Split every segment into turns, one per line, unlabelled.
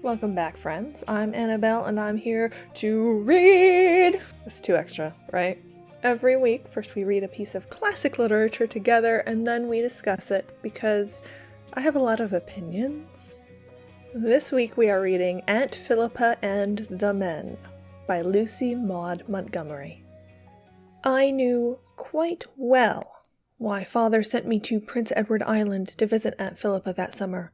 Welcome back, friends. I'm Annabelle, and I'm here to read! It's too extra, right? Every week, first we read a piece of classic literature together, and then we discuss it, because I have a lot of opinions. This week we are reading Aunt Philippa and the Men by Lucy Maud Montgomery. I knew quite well why Father sent me to Prince Edward Island to visit Aunt Philippa that summer.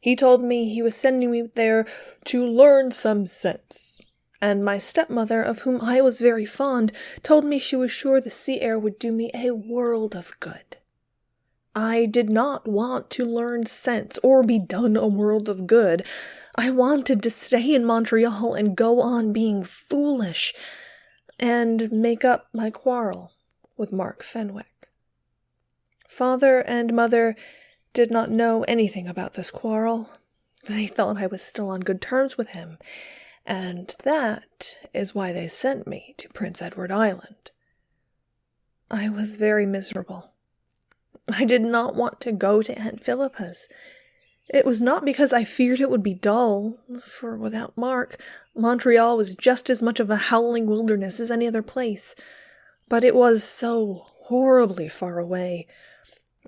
He told me he was sending me there to learn some sense, and my stepmother, of whom I was very fond, told me she was sure the sea air would do me a world of good. I did not want to learn sense or be done a world of good. I wanted to stay in Montreal and go on being foolish and make up my quarrel with Mark Fenwick. Father and Mother did not know anything about this quarrel. They thought I was still on good terms with him, and that is why they sent me to Prince Edward Island. I was very miserable. I did not want to go to Aunt Philippa's. It was not because I feared it would be dull, for without Mark, Montreal was just as much of a howling wilderness as any other place, but it was so horribly far away.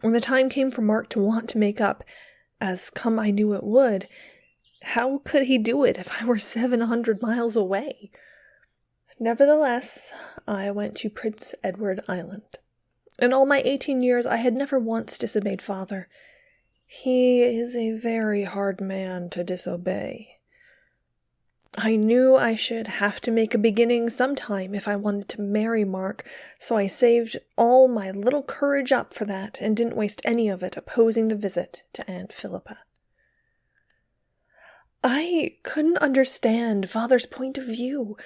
When the time came for Mark to want to make up, as come I knew it would, how could he do it if I were 700 miles away? Nevertheless, I went to Prince Edward Island. In all my 18 years, I had never once disobeyed Father. He is a very hard man to disobey. I knew I should have to make a beginning sometime if I wanted to marry Mark, so I saved all my little courage up for that and didn't waste any of it opposing the visit to Aunt Philippa. I couldn't understand Father's point of view.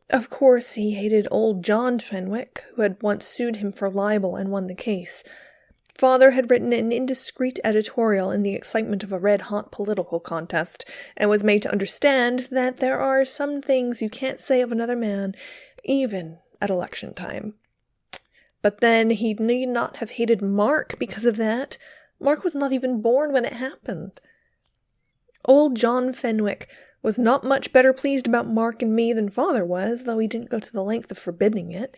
Of course, he hated old John Fenwick, who had once sued him for libel and won the case. Father had written an indiscreet editorial in the excitement of a red-hot political contest, and was made to understand that there are some things you can't say of another man, even at election time. But then he need not have hated Mark because of that. Mark was not even born when it happened. Old John Fenwick was not much better pleased about Mark and me than Father was, though he didn't go to the length of forbidding it.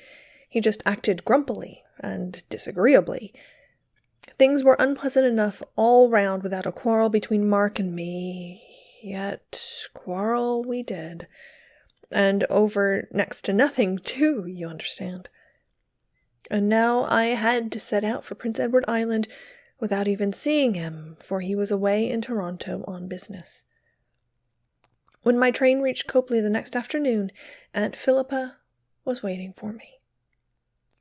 He just acted grumpily and disagreeably. Things were unpleasant enough all round without a quarrel between Mark and me, yet quarrel we did. And over next to nothing, too, you understand. And now I had to set out for Prince Edward Island without even seeing him, for he was away in Toronto on business. When my train reached Copley the next afternoon, Aunt Philippa was waiting for me.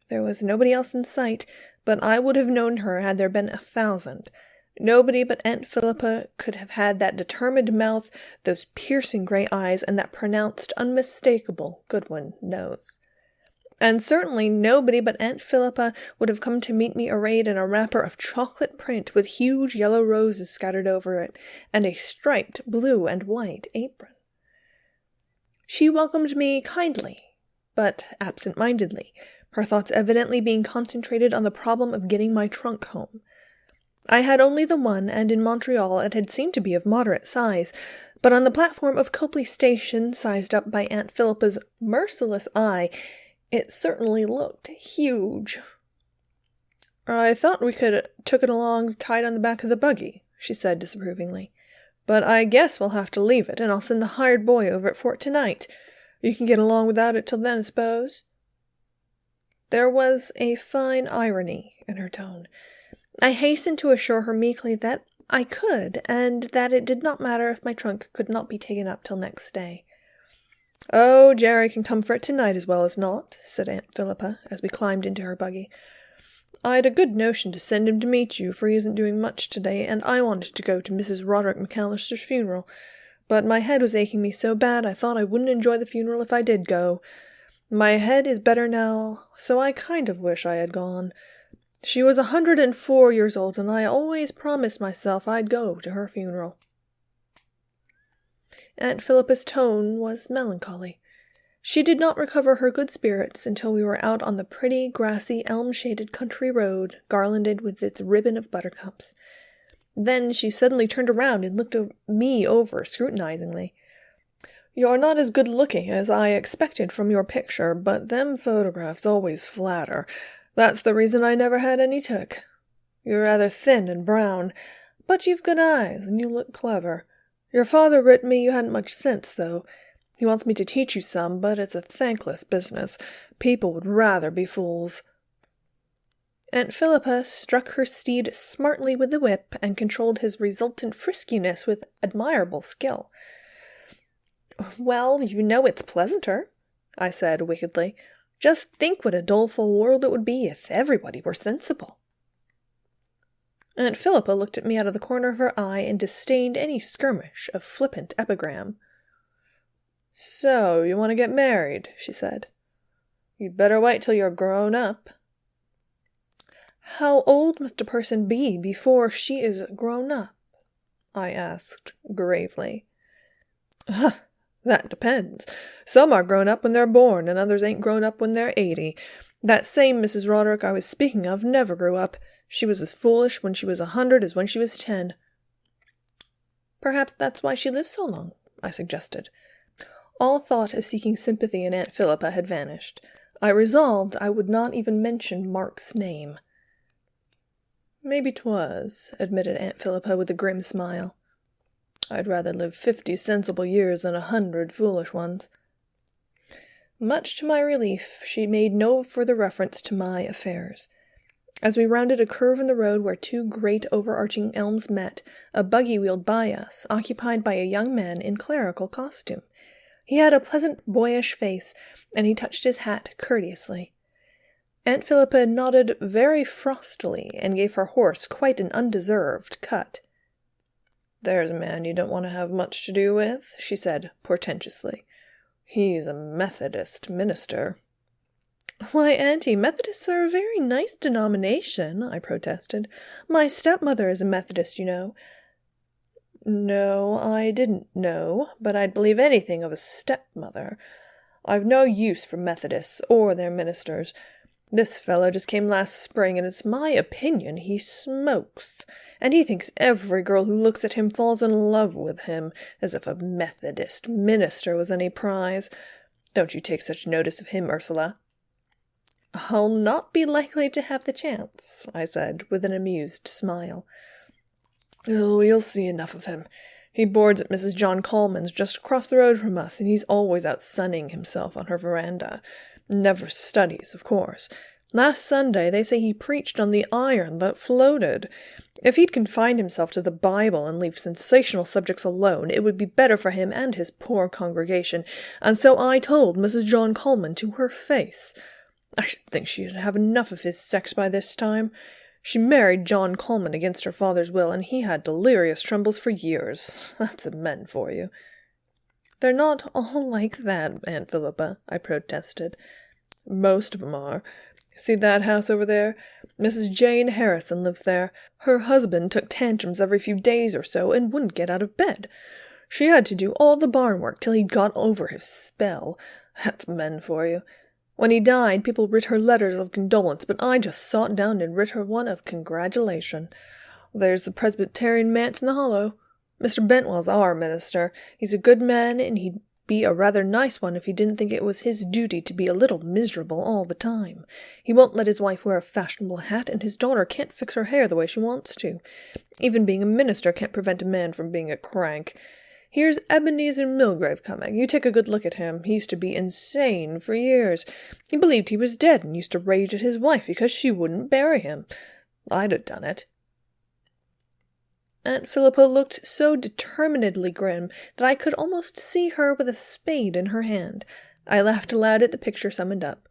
There was nobody else in sight, but I would have known her had there been 1,000. Nobody but Aunt Philippa could have had that determined mouth, those piercing grey eyes, and that pronounced, unmistakable Goodwin nose. And certainly nobody but Aunt Philippa would have come to meet me arrayed in a wrapper of chocolate print with huge yellow roses scattered over it, and a striped blue and white apron. She welcomed me kindly, but absent-mindedly, her thoughts evidently being concentrated on the problem of getting my trunk home. I had only the one, and in Montreal it had seemed to be of moderate size, but on the platform of Copley Station, sized up by Aunt Philippa's merciless eye, it certainly looked huge. "I thought we could took it along tied on the back of the buggy," she said disapprovingly. "But I guess we'll have to leave it, and I'll send the hired boy over it for it tonight. You can get along without it till then, I suppose?" There was a fine irony in her tone. I hastened to assure her meekly that I could, and that it did not matter if my trunk could not be taken up till next day. "Oh, Jerry can come for it tonight as well as not," said Aunt Philippa, as we climbed into her buggy. "I'd a good notion to send him to meet you, for he isn't doing much today, and I wanted to go to Mrs. Roderick McAllister's funeral, but my head was aching me so bad I thought I wouldn't enjoy the funeral if I did go. My head is better now, so I kind of wish I had gone. She was 104 years old, and I always promised myself I'd go to her funeral." Aunt Philippa's tone was melancholy. She did not recover her good spirits until we were out on the pretty, grassy, elm-shaded country road, garlanded with its ribbon of buttercups. Then she suddenly turned around and looked me over scrutinizingly. "You're not as good-looking as I expected from your picture, but them photographs always flatter. That's the reason I never had any took. You're rather thin and brown, but you've good eyes, and you look clever. Your father writ me you hadn't much sense, though. He wants me to teach you some, but it's a thankless business. People would rather be fools." Aunt Philippa struck her steed smartly with the whip and controlled his resultant friskiness with admirable skill. "Well, you know it's pleasanter," I said wickedly. "Just think what a doleful world it would be if everybody were sensible." Aunt Philippa looked at me out of the corner of her eye and disdained any skirmish of flippant epigram. "So, you want to get married," she said. "You'd better wait till you're grown up." "How old must a person be before she is grown up?" I asked gravely. "That depends. Some are grown up when they're born, and others ain't grown up when they're 80. That same Mrs. Roderick I was speaking of never grew up. She was as foolish when she was 100 as when she was 10. "Perhaps that's why she lived so long," I suggested. All thought of seeking sympathy in Aunt Philippa had vanished. I resolved I would not even mention Mark's name. "Maybe 'twas," admitted Aunt Philippa with a grim smile. "I'd rather live 50 sensible years than 100 foolish ones." Much to my relief, she made no further reference to my affairs. As we rounded a curve in the road where two great overarching elms met, a buggy wheeled by us, occupied by a young man in clerical costume. He had a pleasant, boyish face, and he touched his hat courteously. Aunt Philippa nodded very frostily and gave her horse quite an undeserved cut. "There's a man you don't want to have much to do with," she said portentously. "He's a Methodist minister." "Why, Auntie, Methodists are a very nice denomination," I protested. "My stepmother is a Methodist, you know." "No, I didn't know, but I'd believe anything of a stepmother. I've no use for Methodists or their ministers. This fellow just came last spring, and it's my opinion he smokes, and he thinks every girl who looks at him falls in love with him, as if a Methodist minister was any prize. Don't you take such notice of him, Ursula." "I'll not be likely to have the chance," I said, with an amused smile. "Oh, you'll see enough of him. He boards at Mrs. John Coleman's just across the road from us, and he's always out sunning himself on her veranda. Never studies, of course. Last Sunday they say he preached on the iron that floated. If he'd confine himself to the Bible and leave sensational subjects alone, it would be better for him and his poor congregation, and so I told Mrs. John Coleman to her face. I should think she'd have enough of his sex by this time. She married John Coleman against her father's will, and he had delirious trembles for years. That's a men for you." "They're not all like that, Aunt Philippa," I protested. "Most of 'em are. See that house over there? Mrs. Jane Harrison lives there. Her husband took tantrums every few days or so and wouldn't get out of bed. She had to do all the barn work till he'd got over his spell. That's men for you. When he died, people writ her letters of condolence, but I just sat down and writ her one of congratulation. There's the Presbyterian manse in the hollow. Mr. Bentwell's our minister. He's a good man, and he'd be a rather nice one if he didn't think it was his duty to be a little miserable all the time. He won't let his wife wear a fashionable hat, and his daughter can't fix her hair the way she wants to. Even being a minister can't prevent a man from being a crank. Here's Ebenezer Milgrave coming. You take a good look at him. He used to be insane for years. He believed he was dead and used to rage at his wife because she wouldn't bury him. I'd have done it." Aunt Philippa looked so determinedly grim that I could almost see her with a spade in her hand. I laughed aloud at the picture summoned up.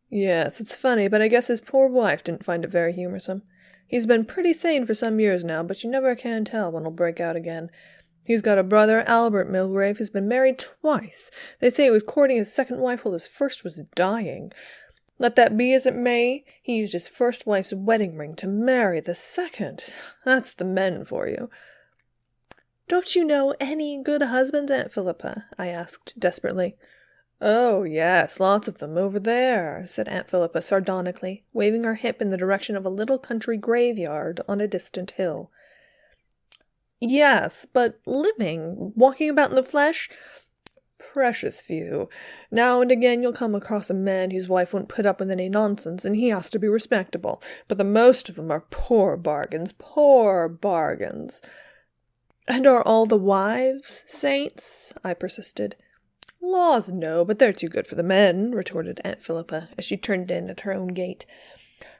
"Yes, it's funny, but I guess his poor wife didn't find it very humorsome. He's been pretty sane for some years now, but you never can tell when he'll break out again. He's got a brother, Albert Milgrave, who's been married twice. They say he was courting his second wife while his first was dying. Let that be as it may, he used his first wife's wedding ring to marry the second. That's the men for you." "Don't you know any good husbands, Aunt Philippa?" I asked desperately. "Oh, yes, lots of them over there," said Aunt Philippa sardonically, waving her hip in the direction of a little country graveyard on a distant hill. Yes, but living, walking about in the flesh? Precious few. Now and again you'll come across a man whose wife won't put up with any nonsense, and he has to be respectable. But the most of them are poor bargains, poor bargains. And are all the wives saints? I persisted. Laws, no, but they're too good for the men, retorted Aunt Philippa, as she turned in at her own gate.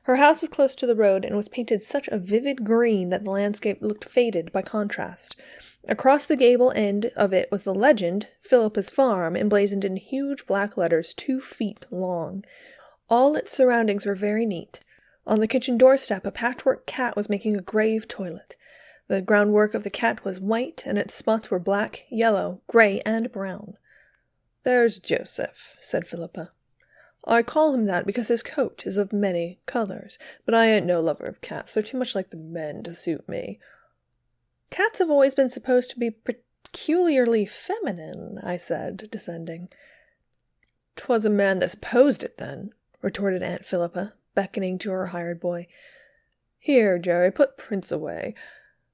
Her house was close to the road, and was painted such a vivid green that the landscape looked faded by contrast. Across the gable end of it was the legend, Philippa's Farm, emblazoned in huge black letters 2 feet long. All its surroundings were very neat. On the kitchen doorstep a patchwork cat was making a grave toilet. The groundwork of the cat was white, and its spots were black, yellow, grey, and brown. "There's Joseph," said Philippa. "I call him that because his coat is of many colours, but I ain't no lover of cats. They're too much like the men to suit me." "Cats have always been supposed to be peculiarly feminine," I said, descending. "'Twas a man that supposed it, then," retorted Aunt Philippa, beckoning to her hired boy. "Here, Jerry, put Prince away.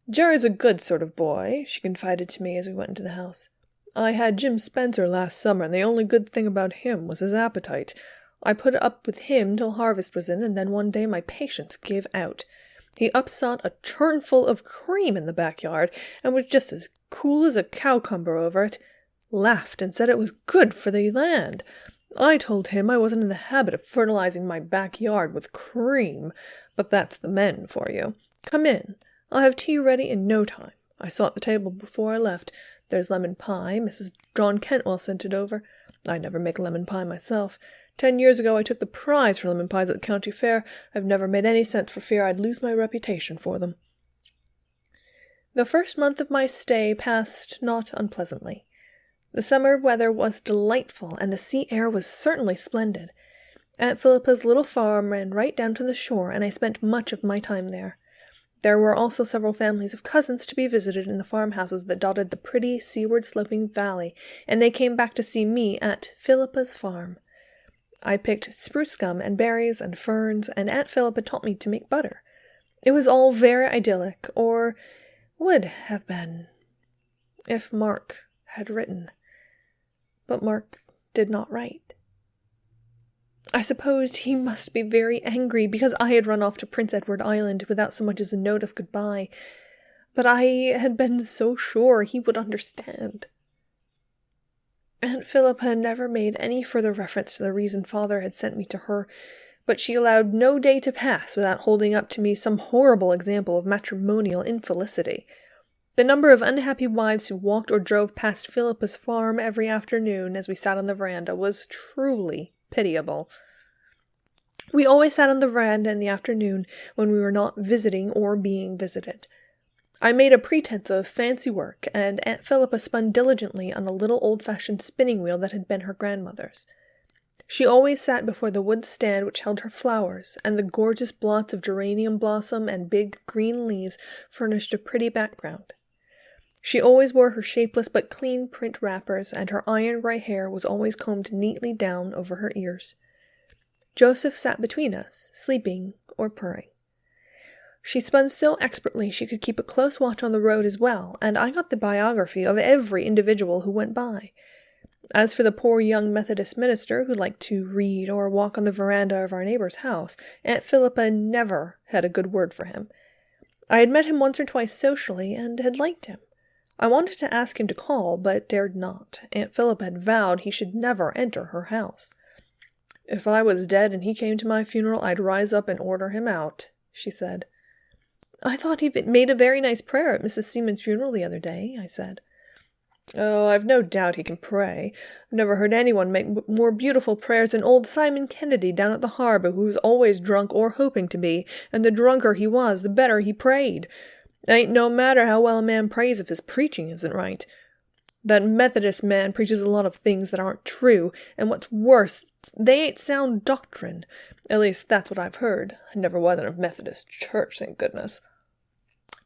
Jerry's a good sort of boy," she confided to me as we went into the house. "I had Jim Spencer last summer, and the only good thing about him was his appetite. I put up with him till harvest was in, and then one day my patience gave out. He upsot a churnful of cream in the backyard, and was just as cool as a cowcumber over it. Laughed and said it was good for the land. I told him I wasn't in the habit of fertilizing my backyard with cream, but that's the men for you. Come in. I'll have tea ready in no time. I saw at the table before I left. There's lemon pie. Mrs. John Cantwell sent it over. I never make lemon pie myself. 10 years ago I took the prize for lemon pies at the county fair. I've never made any sense for fear I'd lose my reputation for them." The first month of my stay passed not unpleasantly. The summer weather was delightful, and the sea air was certainly splendid. Aunt Philippa's little farm ran right down to the shore, and I spent much of my time there. There were also several families of cousins to be visited in the farmhouses that dotted the pretty seaward-sloping valley, and they came back to see me at Philippa's farm. I picked spruce gum and berries and ferns, and Aunt Philippa taught me to make butter. It was all very idyllic, or would have been, if Mark had written. But Mark did not write. I supposed he must be very angry because I had run off to Prince Edward Island without so much as a note of goodbye, but I had been so sure he would understand. Aunt Philippa never made any further reference to the reason Father had sent me to her, but she allowed no day to pass without holding up to me some horrible example of matrimonial infelicity. The number of unhappy wives who walked or drove past Philippa's farm every afternoon as we sat on the veranda was truly pitiable. We always sat on the veranda in the afternoon when we were not visiting or being visited. I made a pretense of fancy work, and Aunt Philippa spun diligently on a little old-fashioned spinning wheel that had been her grandmother's. She always sat before the wood stand which held her flowers, and the gorgeous blots of geranium blossom and big green leaves furnished a pretty background. She always wore her shapeless but clean print wrappers, and her iron-gray hair was always combed neatly down over her ears. Joseph sat between us, sleeping or purring. She spun so expertly she could keep a close watch on the road as well, and I got the biography of every individual who went by. As for the poor young Methodist minister who liked to read or walk on the veranda of our neighbor's house, Aunt Philippa never had a good word for him. I had met him once or twice socially, and had liked him. I wanted to ask him to call, but dared not. Aunt Philippa had vowed he should never enter her house. "If I was dead and he came to my funeral, I'd rise up and order him out," she said. "I thought he made a very nice prayer at Mrs. Seaman's funeral the other day," I said. "Oh, I've no doubt he can pray. I've never heard anyone make more beautiful prayers than old Simon Kennedy down at the harbour, who was always drunk or hoping to be, and the drunker he was, the better he prayed. It ain't no matter how well a man prays if his preaching isn't right. That Methodist man preaches a lot of things that aren't true, and what's worse, they ain't sound doctrine. At least that's what I've heard. I never was in a Methodist church, thank goodness."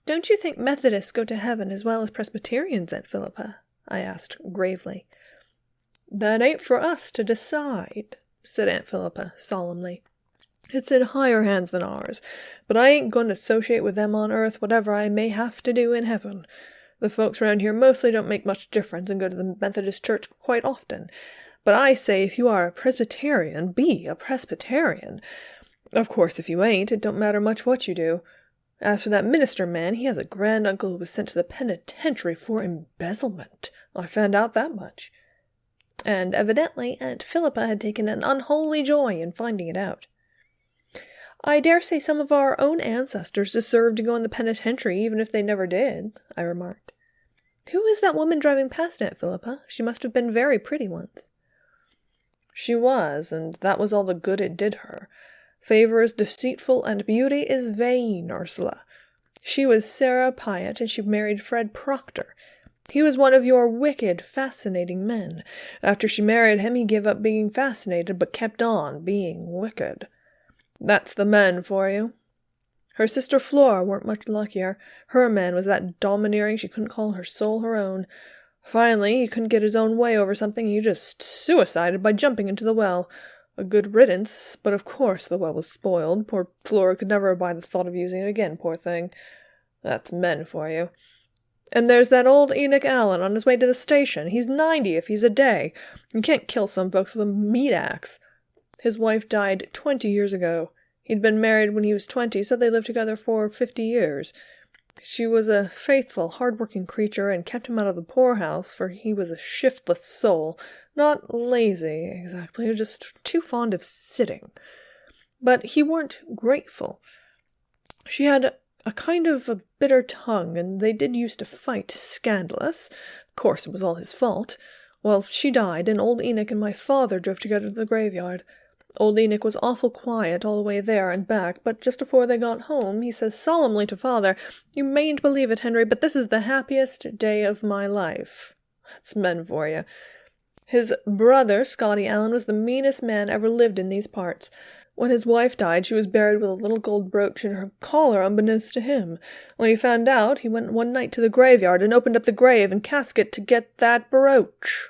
"Don't you think Methodists go to heaven as well as Presbyterians, Aunt Philippa?" I asked gravely. "That ain't for us to decide," said Aunt Philippa solemnly. It's in higher hands than ours, but I ain't going to associate with them on earth, whatever I may have to do in heaven. The folks around here mostly don't make much difference and go to the Methodist church quite often. But I say if you are a Presbyterian, be a Presbyterian. Of course, if you ain't, it don't matter much what you do. As for that minister man, he has a granduncle who was sent to the penitentiary for embezzlement. I found out that much. And evidently Aunt Philippa had taken an unholy joy in finding it out. I dare say some of our own ancestors deserved to go in the penitentiary even if they never did, I remarked. Who is that woman driving past, Aunt Philippa? She must have been very pretty once. She was, and that was all the good it did her. Favor is deceitful and beauty is vain, Ursula. She was Sarah Pyatt, and she married Fred Proctor. He was one of your wicked, fascinating men. After she married him, he gave up being fascinated, but kept on being wicked. That's the men for you. Her sister Flora weren't much luckier. Her man was that domineering she couldn't call her soul her own. Finally, he couldn't get his own way over something, he just suicided by jumping into the well. A good riddance, but of course the well was spoiled. Poor Flora could never abide the thought of using it again, poor thing. That's men for you. And there's that old Enoch Allen on his way to the station. He's 90 if he's a day. You can't kill some folks with a meat axe. His wife died 20 years ago. He'd been married when he was 20, so they lived together for 50 years. She was a faithful, hard-working creature and kept him out of the poorhouse, for he was a shiftless soul. Not lazy, exactly, just too fond of sitting. But he weren't grateful. She had a kind of a bitter tongue, and they did used to fight scandalous. Of course, it was all his fault. Well, she died, and old Enoch and my father drove together to the graveyard. Old Enoch was awful quiet all the way there and back, but just before they got home, he says solemnly to Father, "You mayn't believe it, Henry, but this is the happiest day of my life." That's men for you. His brother, Scotty Allen, was the meanest man ever lived in these parts. When his wife died, she was buried with a little gold brooch in her collar unbeknownst to him. When he found out, he went one night to the graveyard and opened up the grave and casket to get that brooch.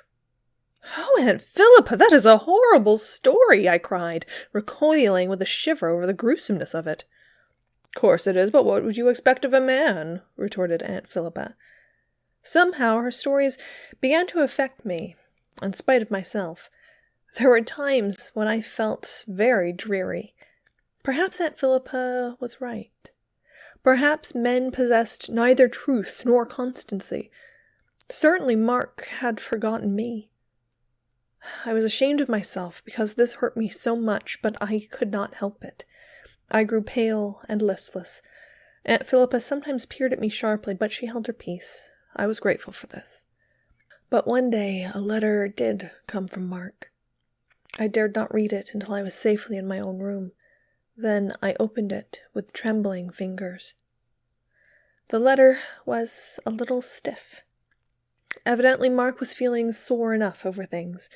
"Oh, Aunt Philippa, that is a horrible story," I cried, recoiling with a shiver over the gruesomeness of it. "Course it is, but what would you expect of a man?" retorted Aunt Philippa. Somehow her stories began to affect me, in spite of myself. There were times when I felt very dreary. Perhaps Aunt Philippa was right. Perhaps men possessed neither truth nor constancy. Certainly Mark had forgotten me. I was ashamed of myself because this hurt me so much, but I could not help it. I grew pale and listless. Aunt Philippa sometimes peered at me sharply, but she held her peace. I was grateful for this. But one day a letter did come from Mark. I dared not read it until I was safely in my own room. Then I opened it with trembling fingers. The letter was a little stiff. Evidently Mark was feeling sore enough over things.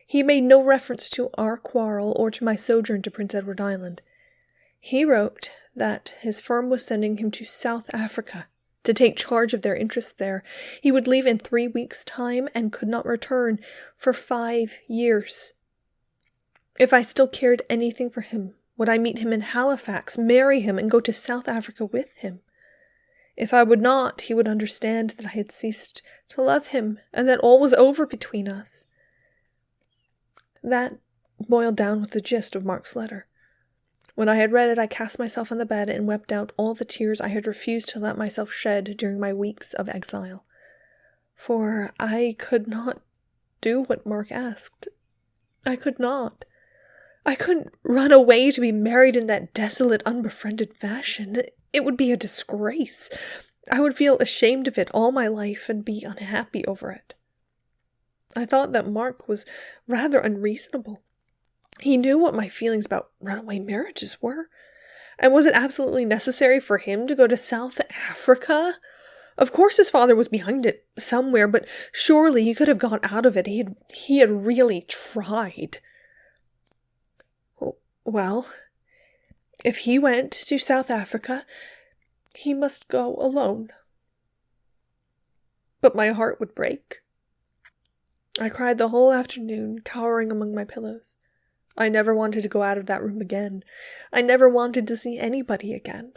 He made no reference to our quarrel or to my sojourn to Prince Edward Island. He wrote that his firm was sending him to South Africa to take charge of their interests there. He would leave in 3 weeks' time and could not return for 5 years. If I still cared anything for him, would I meet him in Halifax, marry him, and go to South Africa with him? If I would not, he would understand that I had ceased to love him, and that all was over between us. That boiled down with the gist of Mark's letter. When I had read it, I cast myself on the bed and wept out all the tears I had refused to let myself shed during my weeks of exile. For I could not do what Mark asked. I could not. I couldn't run away to be married in that desolate, unbefriended fashion. It would be a disgrace. I would feel ashamed of it all my life and be unhappy over it. I thought that Mark was rather unreasonable. He knew what my feelings about runaway marriages were. And was it absolutely necessary for him to go to South Africa? Of course his father was behind it somewhere, but surely he could have got out of it. He had really tried. Well, if he went to South Africa, he must go alone. But my heart would break. I cried the whole afternoon, cowering among my pillows. I never wanted to go out of that room again. I never wanted to see anybody again.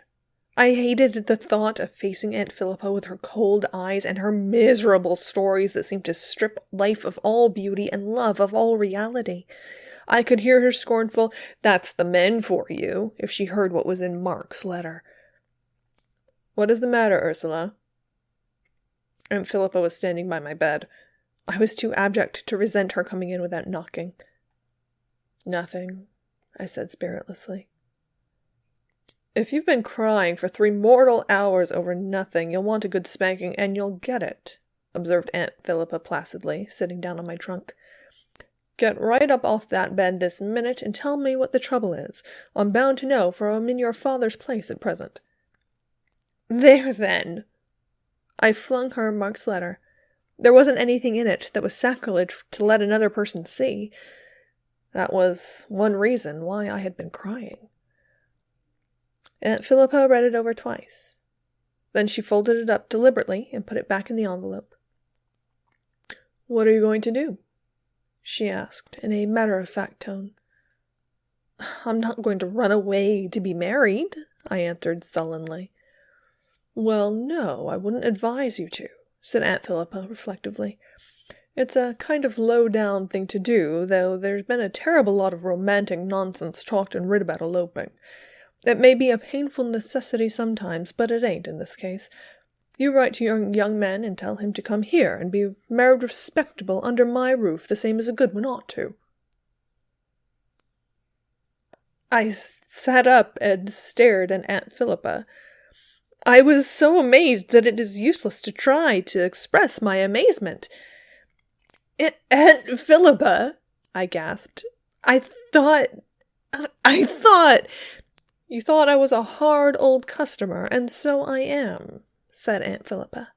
I hated the thought of facing Aunt Philippa with her cold eyes and her miserable stories that seemed to strip life of all beauty and love of all reality. I could hear her scornful, "That's the men for you," if she heard what was in Mark's letter. "What is the matter, Ursula?" Aunt Philippa was standing by my bed. I was too abject to resent her coming in without knocking. "Nothing," I said spiritlessly. "If you've been crying for 3 mortal hours over nothing, you'll want a good spanking, and you'll get it," observed Aunt Philippa placidly, sitting down on my trunk. "Get right up off that bed this minute and tell me what the trouble is. I'm bound to know, for I'm in your father's place at present." "There, then!" I flung her Mark's letter. There wasn't anything in it that was sacrilege to let another person see. That was one reason why I had been crying. Aunt Philippa read it over twice. Then she folded it up deliberately and put it back in the envelope. "What are you going to do?" she asked in a matter-of-fact tone. "I'm not going to run away to be married," I answered sullenly. "Well, no, I wouldn't advise you to," said Aunt Philippa reflectively. "It's a kind of low-down thing to do, though there's been a terrible lot of romantic nonsense talked and writ about eloping. It may be a painful necessity sometimes, but it ain't in this case. You write to your young man and tell him to come here and be married respectable under my roof, the same as a good one ought to." I sat up and stared at Aunt Philippa. I was so amazed that it is useless to try to express my amazement. "Aunt Philippa," I gasped. I thought... "You thought I was a hard old customer, and so I am," said Aunt Philippa.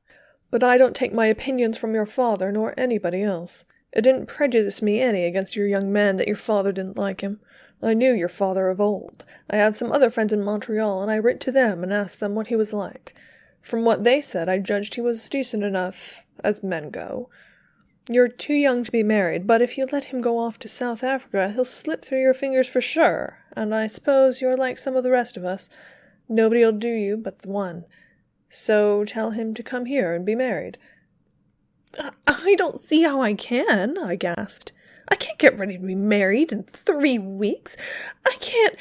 "But I don't take my opinions from your father nor anybody else. It didn't prejudice me any against your young man that your father didn't like him. I knew your father of old. I have some other friends in Montreal, and I writ to them and asked them what he was like. From what they said, I judged he was decent enough, as men go. You're too young to be married, but if you let him go off to South Africa, he'll slip through your fingers for sure, and I suppose you're like some of the rest of us. Nobody'll do you but the one. So tell him to come here and be married." I don't see how I can," I gasped. "I can't get ready to be married in 3 weeks. I can't—"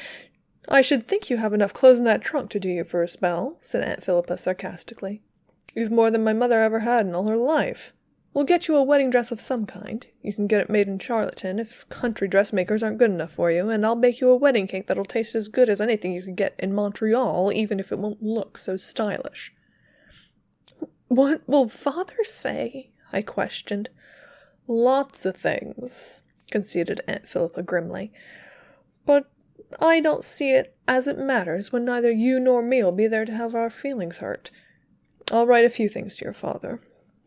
"I should think you have enough clothes in that trunk to do you for a spell," said Aunt Philippa sarcastically. "You've more than my mother ever had in all her life. We'll get you a wedding dress of some kind. You can get it made in Charlottetown if country dressmakers aren't good enough for you, and I'll bake you a wedding cake that'll taste as good as anything you could get in Montreal, even if it won't look so stylish." "What will father say?" I questioned. "Lots of things," conceded Aunt Philippa grimly. "But I don't see it as it matters when neither you nor me'll be there to have our feelings hurt. I'll write a few things to your father.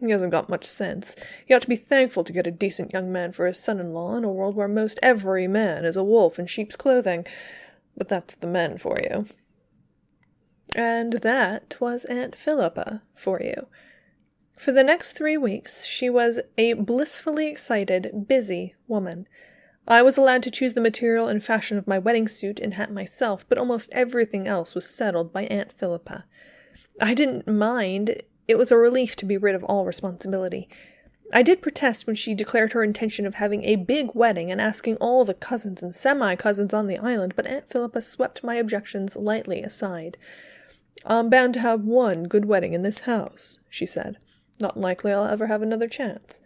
He hasn't got much sense. He ought to be thankful to get a decent young man for his son-in-law in a world where most every man is a wolf in sheep's clothing. But that's the men for you." And that was Aunt Philippa for you. For the next 3 weeks, she was a blissfully excited, busy woman. I was allowed to choose the material and fashion of my wedding suit and hat myself, but almost everything else was settled by Aunt Philippa. I didn't mind. It was a relief to be rid of all responsibility. I did protest when she declared her intention of having a big wedding and asking all the cousins and semi-cousins on the island, but Aunt Philippa swept my objections lightly aside. "I'm bound to have one good wedding in this house," she said. "Not likely I'll ever have another chance."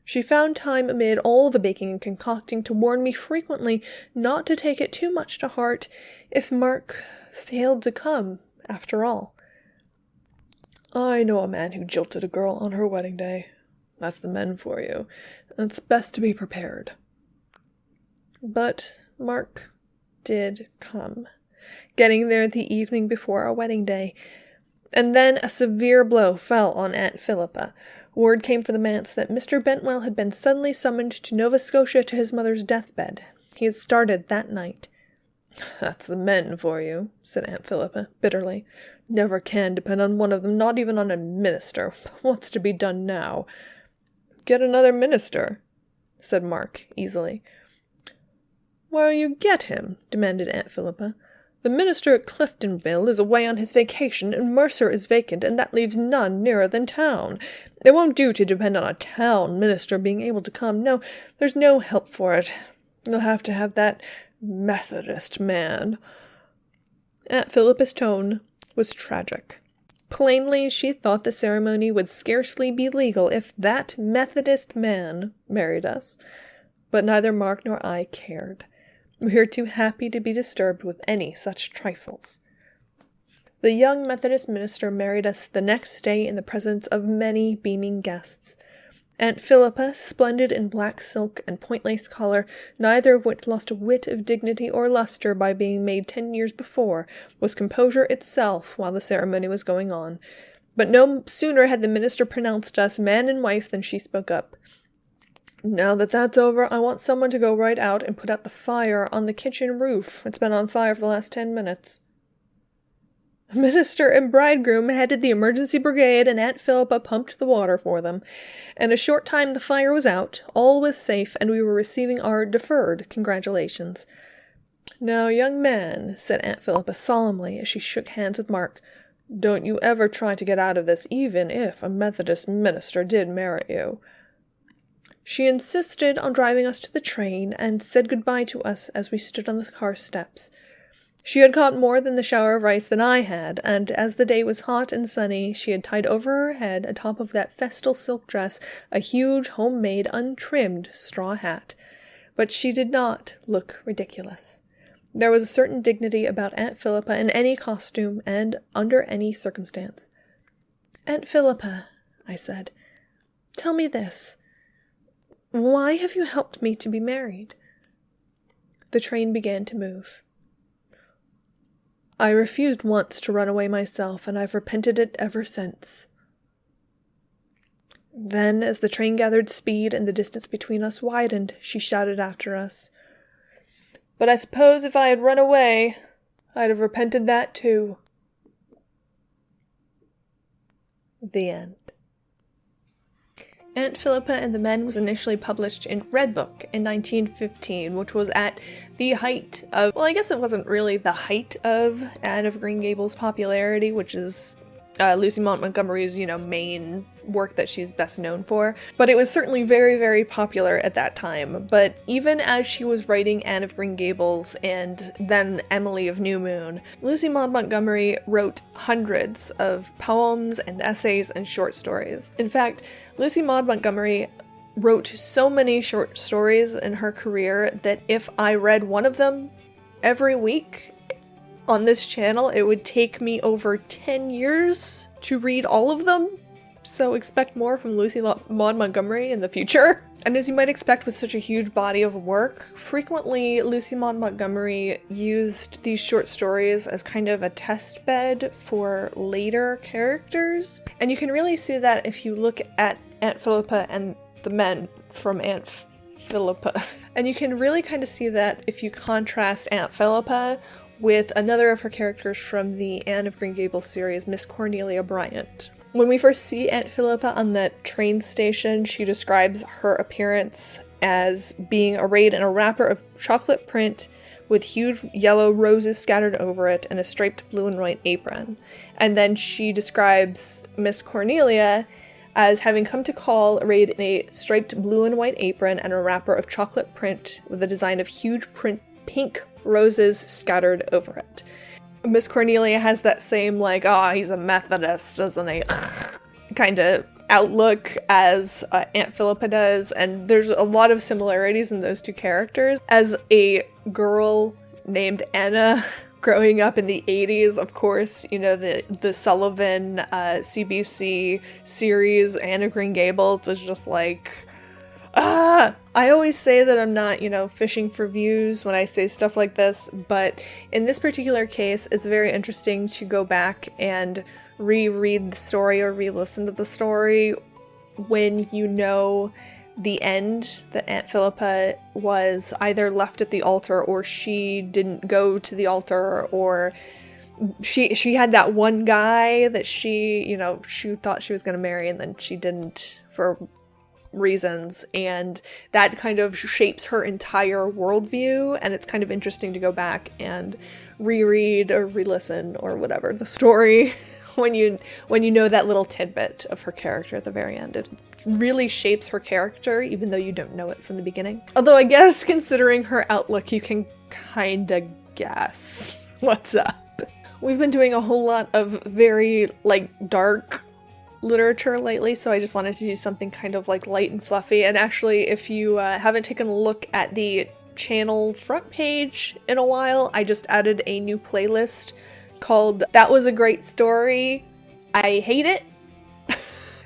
She found time amid all the baking and concocting to warn me frequently not to take it too much to heart if Mark failed to come, after all. "I know a man who jilted a girl on her wedding day. That's the men for you. It's best to be prepared." But Mark did come, getting there the evening before our wedding day. And then a severe blow fell on Aunt Philippa. Word came from the manse that Mr. Bentwell had been suddenly summoned to Nova Scotia to his mother's deathbed. He had started that night. "That's the men for you," said Aunt Philippa bitterly. "Never can depend on one of them, not even on a minister. What's to be done now?" "Get another minister," said Mark easily. "Where'll you get him?" demanded Aunt Philippa. "The minister at Cliftonville is away on his vacation, and Mercer is vacant, and that leaves none nearer than town. It won't do to depend on a town minister being able to come. No, there's no help for it. You'll have to have that Methodist man." Aunt Philippa's tone was tragic. Plainly, she thought the ceremony would scarcely be legal if that Methodist man married us. But neither Mark nor I cared. We were too happy to be disturbed with any such trifles. The young Methodist minister married us the next day in the presence of many beaming guests. Aunt Philippa, splendid in black silk and point-lace collar, neither of which lost a whit of dignity or luster by being made 10 years before, was composure itself while the ceremony was going on. But no sooner had the minister pronounced us man and wife than she spoke up. "Now that that's over, I want someone to go right out and put out the fire on the kitchen roof. It's been on fire for the last 10 minutes. The minister and bridegroom headed the emergency brigade, and Aunt Philippa pumped the water for them. In a short time the fire was out, all was safe, and we were receiving our deferred congratulations. "Now, young man," said Aunt Philippa solemnly as she shook hands with Mark, "don't you ever try to get out of this, even if a Methodist minister did marry you." She insisted on driving us to the train, and said goodbye to us as we stood on the car steps. She had caught more than the shower of rice than I had, and as the day was hot and sunny, she had tied over her head, atop of that festal silk dress, a huge, homemade, untrimmed straw hat. But she did not look ridiculous. There was a certain dignity about Aunt Philippa in any costume and under any circumstance. "Aunt Philippa," I said, "tell me this. Why have you helped me to be married?" The train began to move. "I refused once to run away myself, and I've repented it ever since." Then, as the train gathered speed and the distance between us widened, she shouted after us, "But I suppose if I had run away, I'd have repented that too." The end. Aunt Philippa and the Men was initially published in Redbook in 1915, which was at the height of, well, I guess it wasn't really the height of Anne of Green Gables' popularity, which is Lucy Maud Montgomery's, main work that she's best known for. But it was certainly very, very popular at that time. But even as she was writing Anne of Green Gables and then Emily of New Moon, Lucy Maud Montgomery wrote hundreds of poems and essays and short stories. In fact, Lucy Maud Montgomery wrote so many short stories in her career that if I read one of them every week on this channel, it would take me over 10 years to read all of them. So expect more from Lucy Maud Montgomery in the future. And as you might expect with such a huge body of work, frequently Lucy Maud Montgomery used these short stories as kind of a test bed for later characters. And you can really see that if you look at Aunt Philippa and the Men from Aunt Philippa. And you can really kind of see that if you contrast Aunt Philippa with another of her characters from the Anne of Green Gables series, Miss Cornelia Bryant. When we first see Aunt Philippa on that train station, she describes her appearance as being arrayed in a wrapper of chocolate print with huge yellow roses scattered over it and a striped blue and white apron. And then she describes Miss Cornelia as having come to call arrayed in a striped blue and white apron and a wrapper of chocolate print with a design of huge pink roses scattered over it. Miss Cornelia has that same, he's a Methodist, doesn't he? kind of outlook as Aunt Philippa does, and there's a lot of similarities in those two characters. As a girl named Anna growing up in the 80s, of course, the Sullivan CBC series, Anne of Green Gables, was just I always say that I'm not, fishing for views when I say stuff like this, but in this particular case, it's very interesting to go back and reread the story or re-listen to the story when you know the end, that Aunt Philippa was either left at the altar or she didn't go to the altar, or she had that one guy that she thought she was going to marry and then she didn't for reasons, and that kind of shapes her entire worldview, and it's kind of interesting to go back and reread or re-listen or whatever the story when you know that little tidbit of her character at the very end. It really shapes her character, even though you don't know it from the beginning. Although I guess considering her outlook, you can kinda guess what's up. We've been doing a whole lot of very, like, dark literature lately, so I just wanted to do something kind of like light and fluffy. And actually, if you haven't taken a look at the channel front page in a while, I just added a new playlist called That Was a Great Story, I Hate It.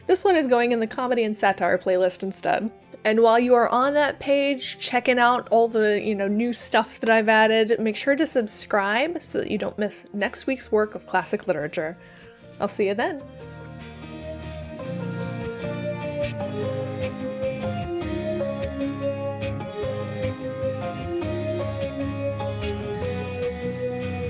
This one is going in the comedy and satire playlist instead. And while you are on that page checking out all the, new stuff that I've added, make sure to subscribe so that you don't miss next week's work of classic literature. I'll see you then.